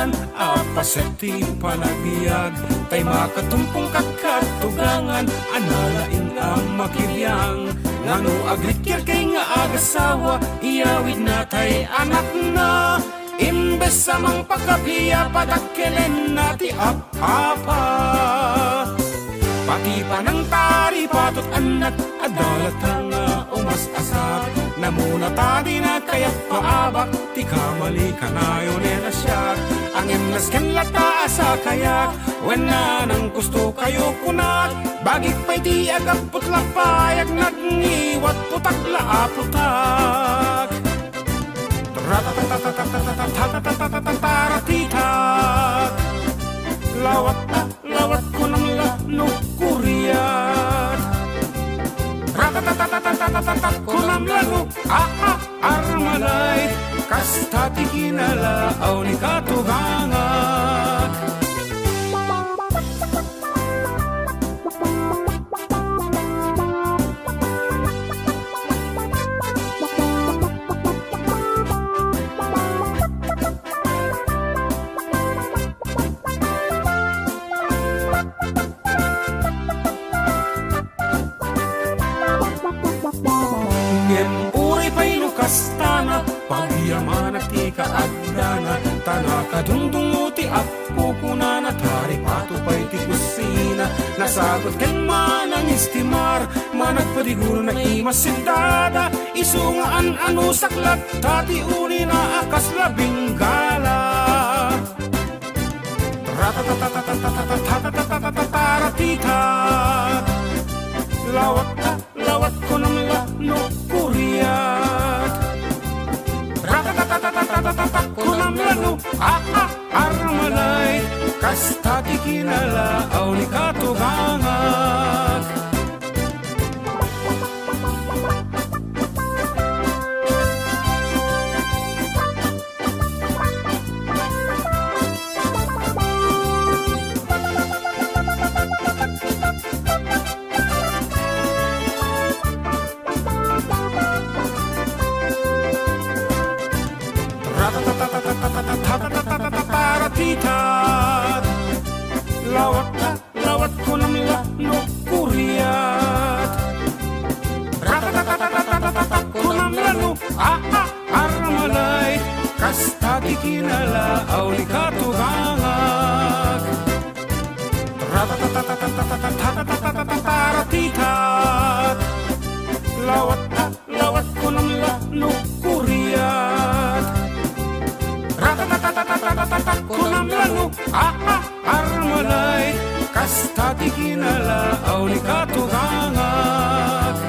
tugangan, apaseti panagbiag, tay makatumpong kakatugangan, analaing ang makiriyang. Ngano agrikir kay nga agasawa, iyawid na tay anak na. Imbes sa mang pagkabiya, padakilen na ti apa. Pati pa ng tari, patot anak, adalat nga umas asap. Namuna tadi na kaya't paabak, ti kamali ka na yun na siya. Ang imlasken lata sa kayak, when na nang gusto kayo kunat. Bagik pa'y di agap putla payag, nagngiwat putak laaputak. Ratatatatatatatatatatatatatatatat. Lawat ko ng lanukuriat. Ratatatatatatatatatat ko ng lanu, armalay. Kastati kinalaaw ni katugangat. Kastana, pagyaman at ikaagdana, tanaka dungdunguti at pukunana, tari patupay ti kusina, nasagot ken manang istimar, managpadiguro na imasindada, isungaan ano saklat, tati uni na akas labing gala. Ratatatatatatatatatatatatatatatat, lawat ko ng lanukuriat. Ratatatatatatatatatat ko ng lanu, armalay. Kastati kinalaaw ni katugangat. Ratatatatatatatatatatatatat. Lawat ko ng lanukuriat. Ratatatatatatatatatat ko ng lanu, armalay. Kastati kinalaaw ni katugangat. Ratatatatatatatatatatatatatatatat. Lawat ko ng lanukuriat. Ratatatatatatatatatat ko ng lanu, armalay. Kastati kinalaaw ni katugangat.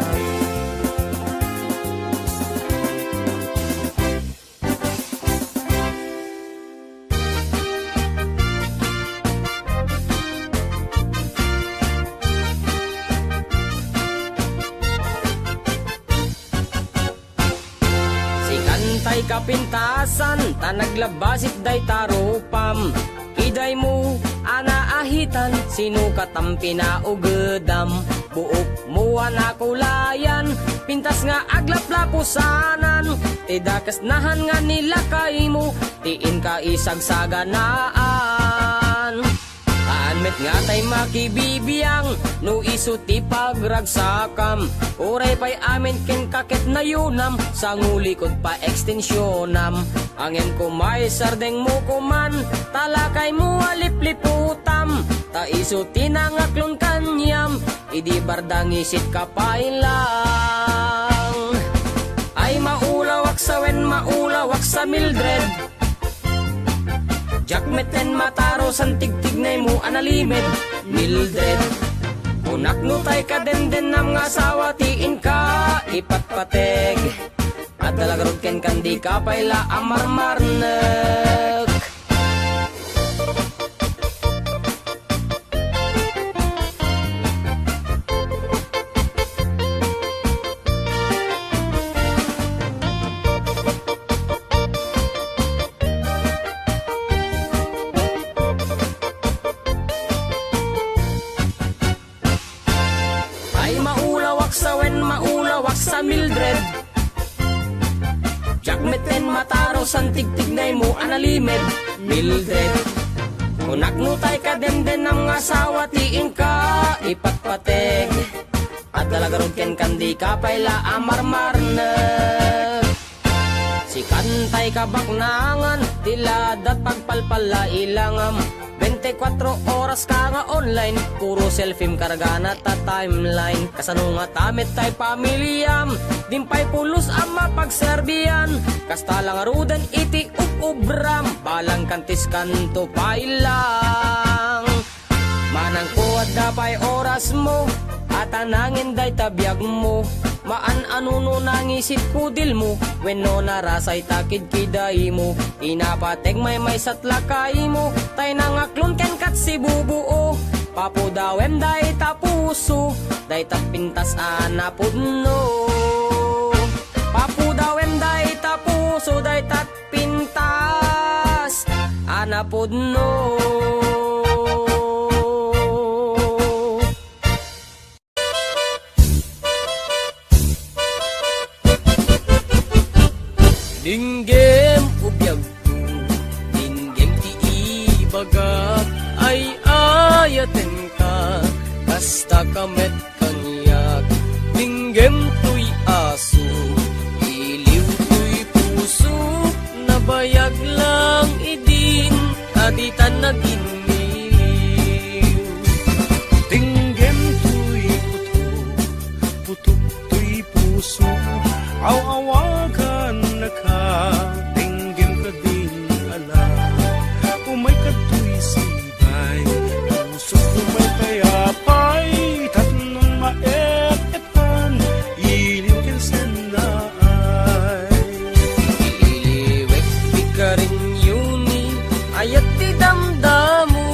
Tay kapintasan, tanaglabasit day tarupam. Iday mo, anaahitan, sinukat ang pinaugedam. Buok mo anakulayan, pintas nga aglaplapusanan. Tidakas nahan nga nila kay mo, tiin ka isagsaganaan. Met nga tay makibibiyang, no iso ti pagragsakam. Uray pa'y amin ken kakit na yunam, sa ngulikod pa ekstensyonam. Angin ko may sardeng mo kuman, talakay mo alipliputam. Ta iso tinangaklon kanyam, idi bardang isit kapailang. Ay maulawak sa wen, maulawak sa Mildred. Jakmeten mataro san tigtignay mo analimed Mildred. Unak no tay ka den nam nga asawa tiin ka ipatpateg. At talagarod ken kandi ka payla amarmarnek. Mildred, Jakmeten mataro san tigtignay mo analimed Mildred. Unak nutay ka den ng asawa tiin ka ipatpateg. At dalagaron ken kandi ka payla amarmarne. Si kantay ka baknangan tiladat pagpalpala ilangam. 24 oras ka nga online, puro selfie kargana ta timeline. Kasano nga tamit tay pamilyam, dimpay pulos ang mapagserbiyan. Kasta lang arudan iti ubram, balang kantis kanto pailang. Manang kuwad dapay oras mo, at anangin day tabiyag mo. Maan-anuno nangisit kudil mo, wenno narasay takid kiday mo. Inapateg may satlakay mo, tay nangaklon ken kat si bubuo. Papudawem day tapuso, day tapintas anapudno. Papudawem day tapuso, day tatpintas anapudno. Dinggem ubiyag ko, dinggem ti ibagak, ay ayaten ka, kasta kamet kanyak. Dinggem tuy aso, iliw tuy puso, nabayag lang idin, kaditan naginiw. Dinggem tuy putok tuy puso, aw-awagan na ka, tinggim ka din ala. Umay ka tuy sibay, puso umay kayapay, tatlong maet-etan, iliw kinsen na ay. Iliwek di ka rin yuni, ayat ti damdamu.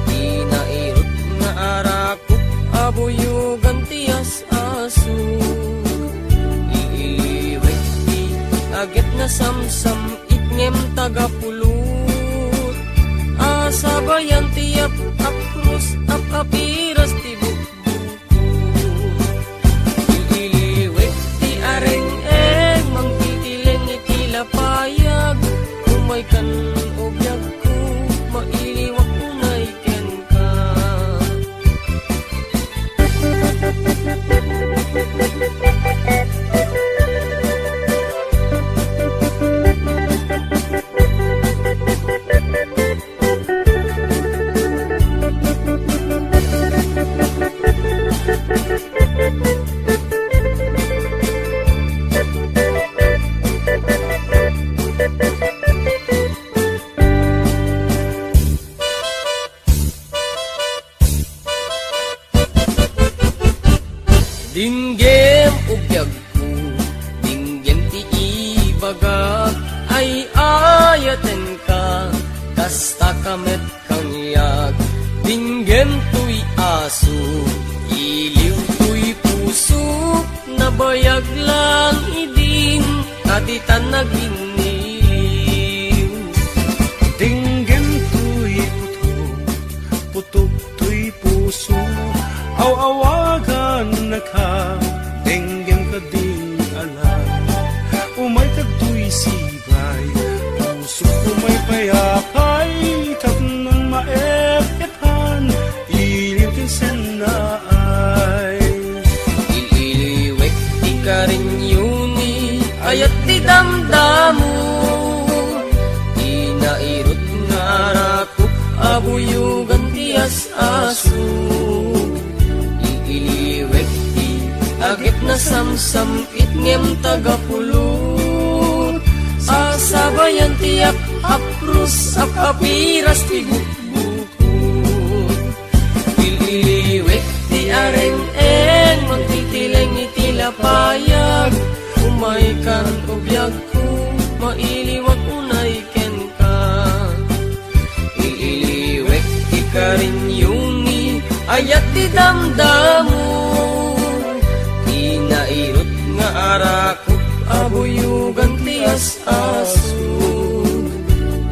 Di nairot nga arakot, abuyugan tiyas aso. Agit na samsam itngem tagapulot. Asabayan tiyap apros apiras ti bukbukot. Iliwek ti areng-eng mangtitileng itilapayag. Umay kan obyag ko mailiwak unay ken ka. Dinggem ubiyag ko, dinggem ti ibagak, ay ayaten ka, kasta kamet kangyag. Dinggem tuy aso, iliw tuy puso, nabayag lang idin, kaditan naginiw. Dinggem tuy putok tuy puso, aw-awagan na ka, dinggem ka din ala. Umay ka tuy sibay, puso umay payapay, tatlong maet-etan, iliw kinsen na ay. Iliwek di ka rin yuni, ayat ti damdamu. Di nairot nga rakop, abuyugan tiyas aso. Iliwek ti agit na samsam itngem tagapulot. Asabayan tiyak apros apiras ti bukbukot. Iliwek ti areng-eng mangtitileng itilapayag. Umay kan obyag ko mailiwag unay ken ka. Iliwek ti ka rin yuni, ayat ti damdamu. Di nairot nga arakot, abuyugan tiyas aso.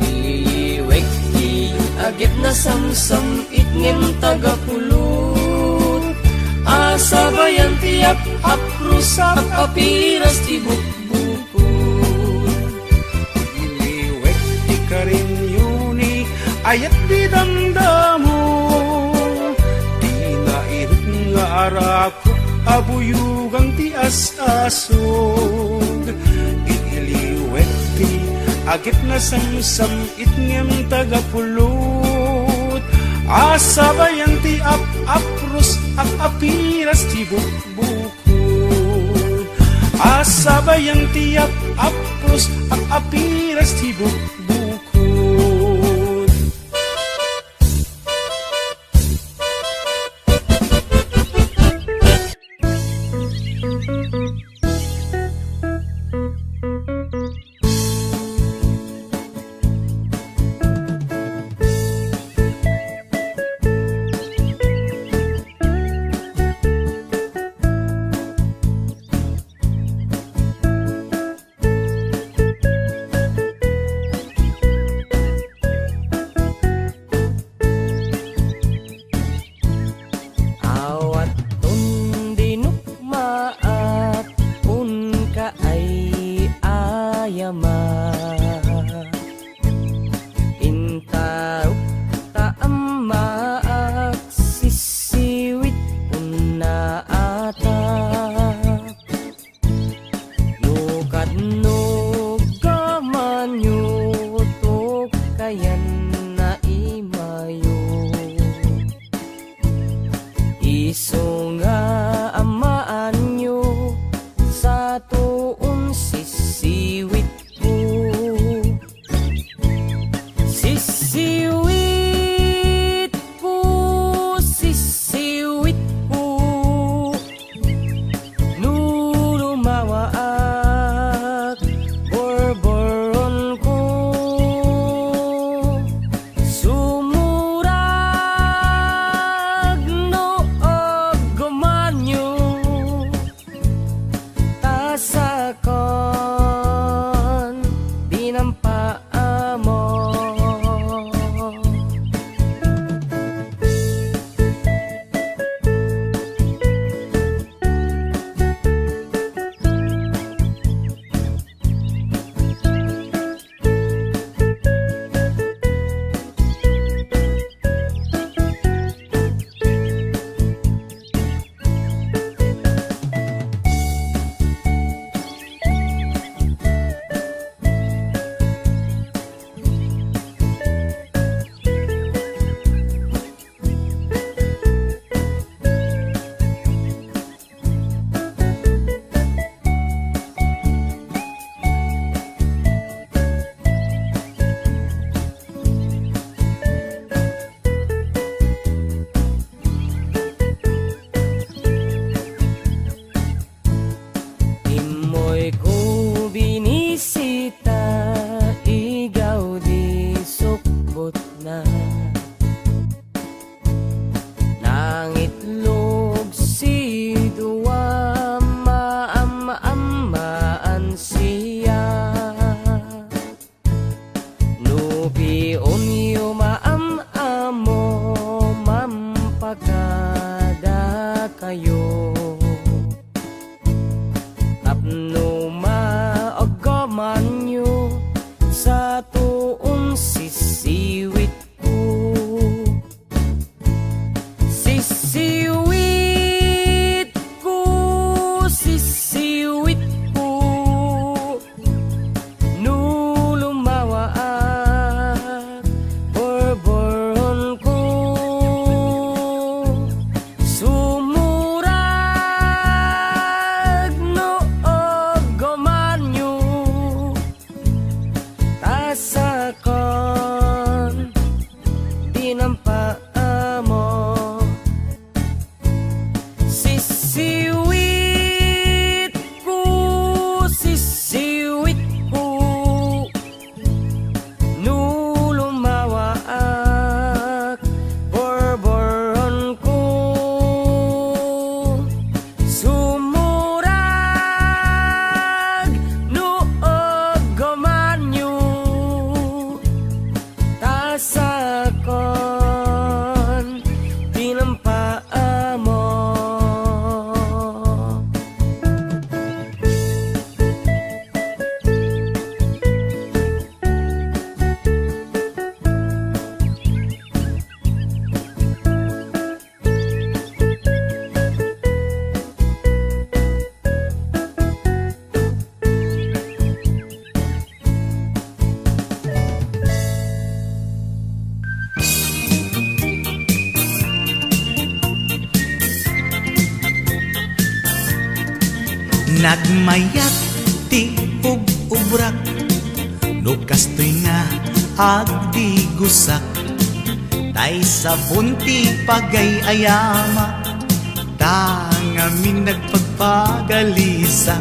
Iliwek ti agit na samsam itngem tagapulot. Asabayan tiyak apros apiras ti bukbukot. ayat di damdamo. Di nairit nga arako, abuyugang ti asasog. Iiliwet ti agit na samsam itngem tagapulot. Asabayan ti apros at apiras ti bukbukod. Asabayan ti apros at apiras ti bukbukod. Nagmayat ti ub-ubrak, no kastoy nga agdi gusak, tay sabon ti pagay-ayama, tangamin nagpagpagalisak.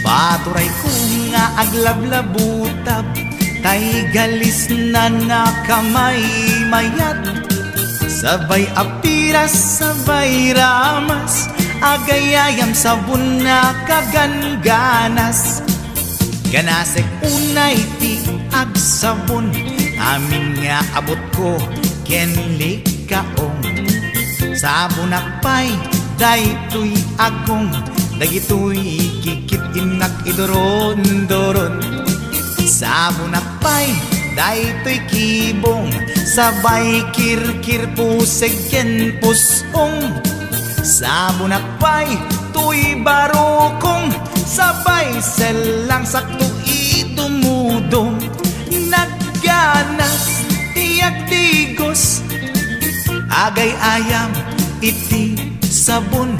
Paturay ko nga aglablabutab, tay galis na nakamay mayat, sabay apiras, sabay ramas, agayayam sabon na kaganganas. Ganasek unay ti agsabon, amin nga abot ko kenlik kaong. Sabon akpay, daytoy agong, dagitoy kikit inak idoron-doron. Sabon akpay, daytoy kibong, sabay kirkir puseg ken pusong. Sabon akpay, tuy barokong, sabay selang sakto itumudong. Nagganas tiyak digos, agay ayam iti sabon,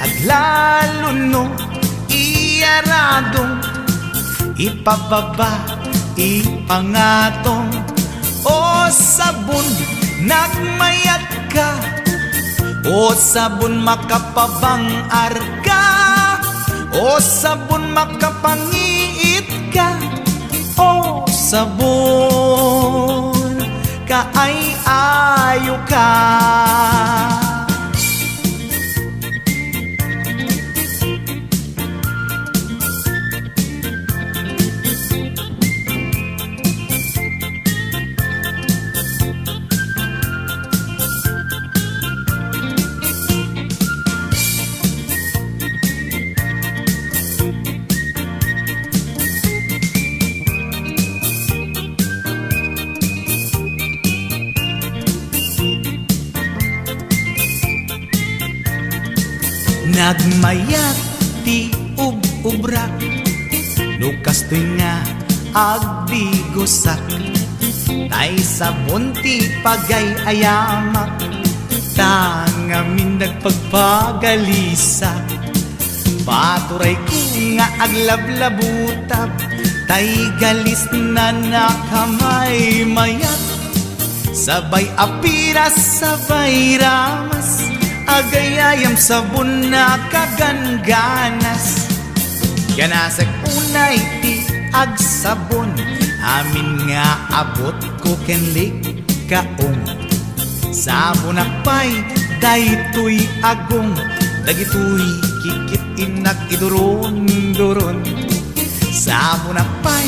aglalo no iyaradong, ipababa ipangatong. O sabon nagmayat ka, o sabon makapabang arka, o sabon makapangiit ka, o sabon kaay-ayo ka. Nagmayat ti ub-ubrak, no kastoy nga agdi gusak, tay sabon ti pagay-ayamak, tangamin nagpagpagalisak. Paturay ko nga aglablabutab, tay galis na nakamay mayat, sabay apiras, sabay ramas, agayayam sabon na kaganganas. Ganasag unay ti agsabon, amin nga abot ko kenlik kaong. Sabon akpay, daytoy agong, dagitoy kikit inak idoron-doron. Sabon akpay,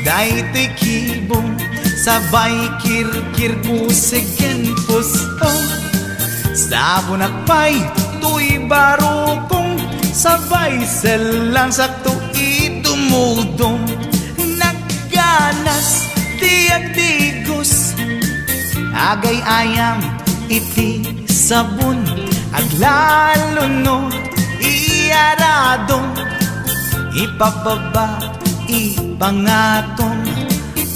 daytoy kibong, sabay kirkir puseg ken pusong. Sabon akpay, tuy barokong, sabay selang sakto itumudong. Nagganas tiyak digos, agay ayam iti sabon, aglalo no iyaradong, ipababa ipangatong.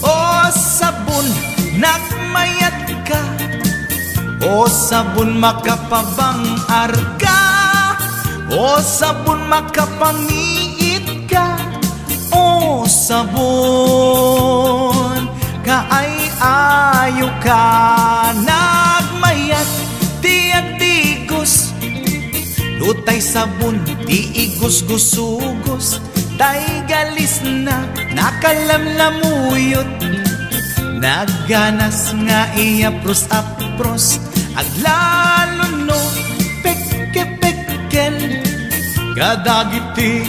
O sabon nagmayat ka, o sabon makapabang arka, o sabon makapangiit ka, o sabon kaay-ayo ka. Nagmayat tiyak digos, lutay sabon ti igos-gusugos, tay galis na nakalamlamuyot. Nagganas nga iapros-apros, aglalo no pekke-pekken, kadagiti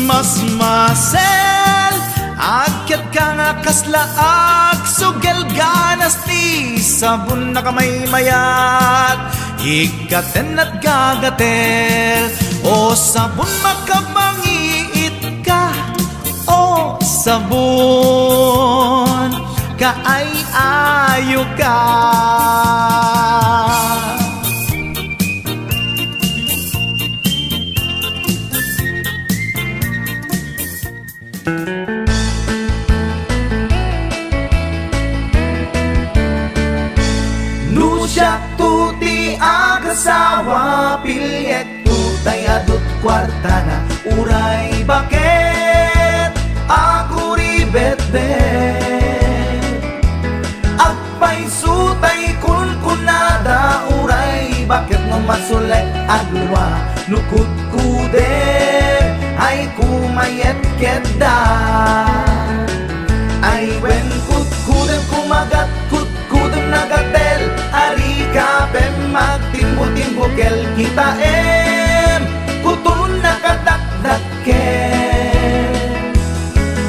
mas-masel. Akyat ka nga kaslaag, sugel ganas ti sabon na kamay mayat, ikaten at gagatel. O sabon makapangiit ka, o sabon kaay-ayo ka. Nusyak tuti agasawa, pilyet tuti tayadot kwarta na uray bakit ako ribet-bet agpay sutay kun kunada uray bakit no masulay agwa nukut kuder ay kumayet keda ay wen kut kudem kumagat kut kudem nagatel ari kapem magtimbo-timbo kel kita kutun nakadakdaken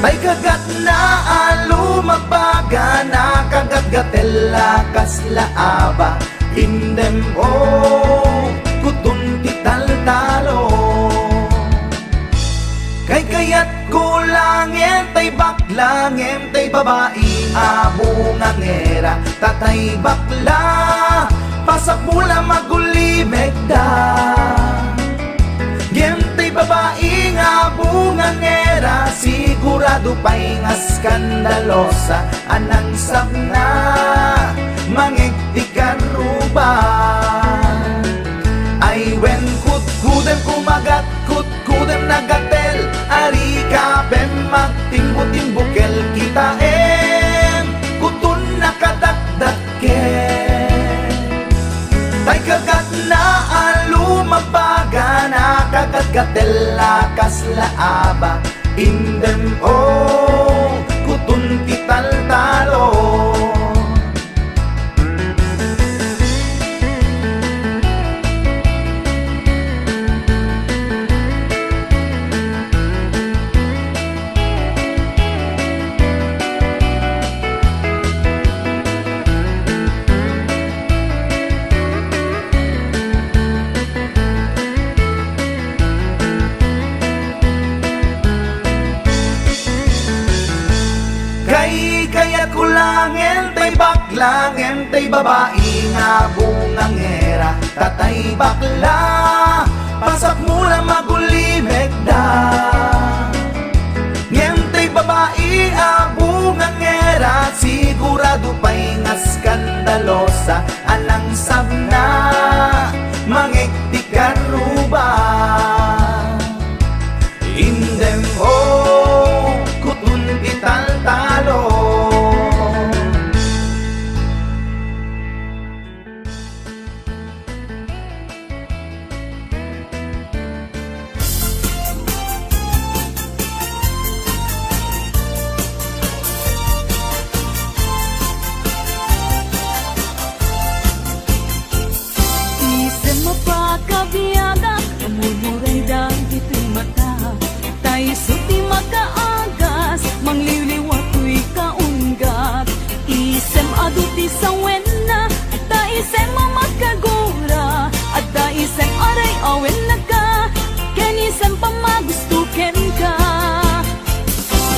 ay kagat na alumabaga na kagat gatela kaslaaba indem kutun tital-talo kay kayat kulangin tay baklangin tay babae abungang era tatay bakla pasak mula magulimeg da gentay babae abungang era sigurado pa'y nga skandalosa anang sabna mangigtikan ruban ay wen kut-kudem kumagat kut-kudem nagatel ari kapem magtimbo-timbukel kita kutun nakadakdaken tay kagat na alumabaga na kagat gatela kaslaaba indem kutun tital-talo kaya kulangin tay baklangin tay babae nga bungang era tatay bakla pasak mula magulimeg da ngentay babae abungang era sigurado pa'y nga skandalosa anang sabna mangigtikan ruban indem kutun tital-talo kabiyaga, mumuray dahil ito'y mata tayo suti makaagas, mangliliwa to'y kaunggat isem aduti sa wena ta isem mamakagura at ta isem aray awen na ka ken isem pamagustuken ka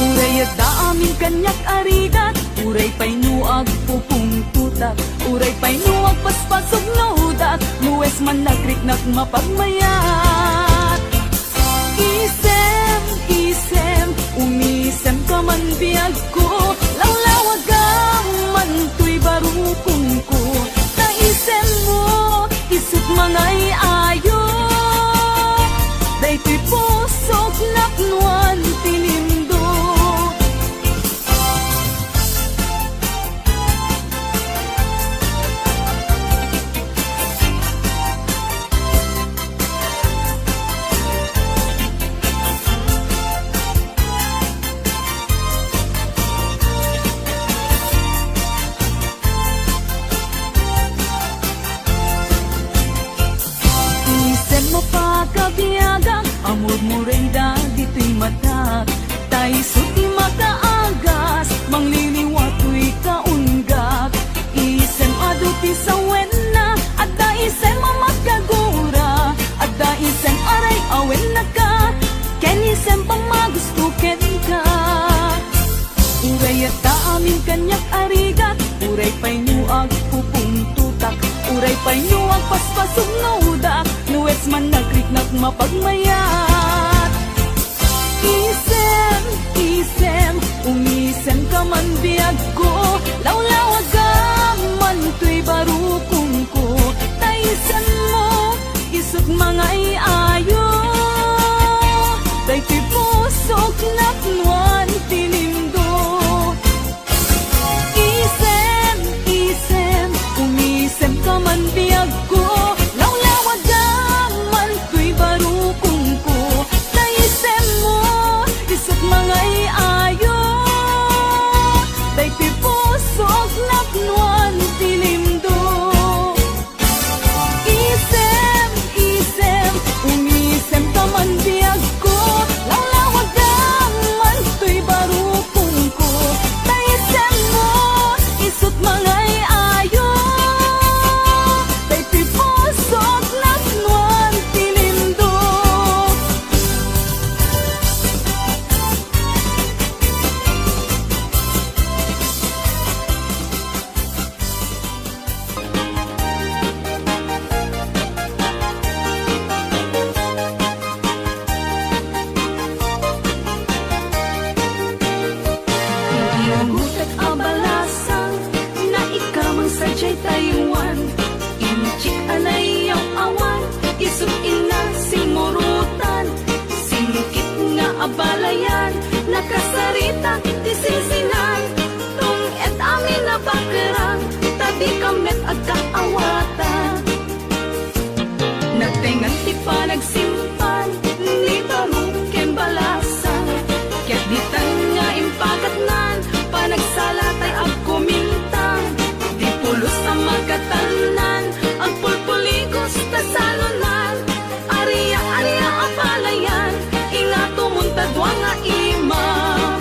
uray at da amin kanyak arigat uray pa'y nuag pupung tutak uray pa'y nuag paspasog naudak nuwes man nagriknak mapagmayat isem, isem umisem ka man biyag ko lawlawagan man to'y barukong ko ta isem mo isip mangay ayo dayto'y pusok naknuan tinindo kabiyagang amor mo rin dito'y mata tayo suti makaagas mangliliwa to'y kaunggat isem aduti sa wena at da isem mamakagura at da isem aray awen na ka ken isem pamagustuken ka uray at da amin kanyak arigat uray pa'y nuag pupung tutak uray pa'y nuag paspasog naudak nuwes man nagriknak mapagmayat isem, isem umisem ka man biyag ko lawlawagan man to'y barukong ko ta isem mo isut mga iayo daytoy pusok napnuan tinindo. Isem, umisem ka man biyag ko, lawlawag man tuy barukong ko. Naisem mo, isut mga iayo daytoy pusok napnuan tinindo. Isem, umisem ka man biyag ko, lawlawag man tuy barukong ko. Naisem mo, isut mga iayo daytoy pusok napnuan tinindo. Inugutak abalasan na ikaw ang sadyay Taiwan. Inchik anay ang awan, isut ina simurutan. Singkit nga abalayan, nakasarita tisinsinan. Tung et amin na bakerang, tabi kamet agkaawatan. Nagtengan ti pa nagsimpan, ni barong kembalasan. Kaya't ditan nga impagatnan, panagsalatay ag kumintang. Di pulos ang magkatanan, ang pulpuligos na salunan. Ariya ang palayan, ingato muntadwa nga imam.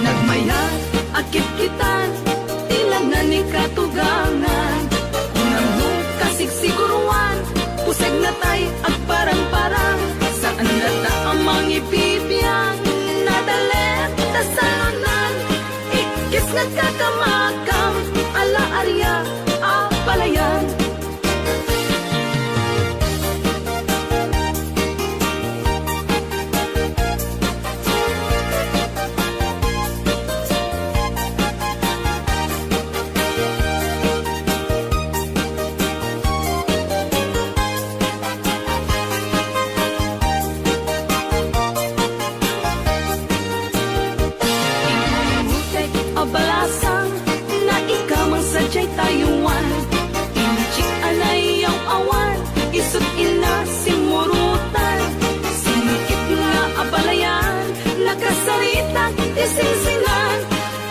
Nagmayat, akit-kitan, tilangan ni katugangan. Unang mo kasigsiguruan, puseg na tay ag parang-parang. Saan lata ang mga ibibiyang, nadalet na salunan. Ikis nga kakamakam, ala arya ang palayan. Inugutek abalasang na ikaw ang sadyay Taiwan. Inchik anay ang awan, isut ina simurutan. Sinikit nga abalayan, nakasarita tisinsinan.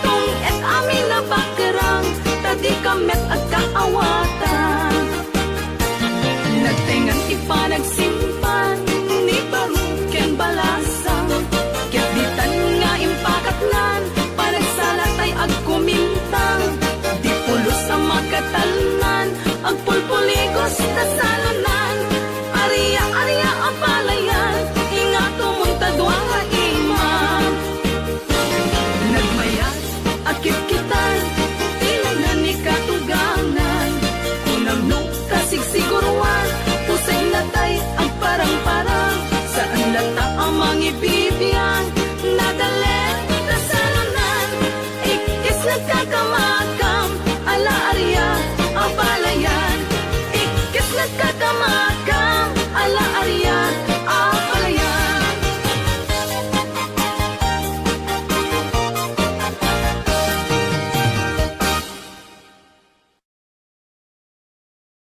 Tung et amin na bakerang, tadi kamet at kaawatan. Nagtengan ipa nagsimpan, ni barong ken balasang. Kaya't ditan nga impakatnan, panagsalatay ag kumintang. Di pulos ang magkatanan, ang pulpuligos na salo.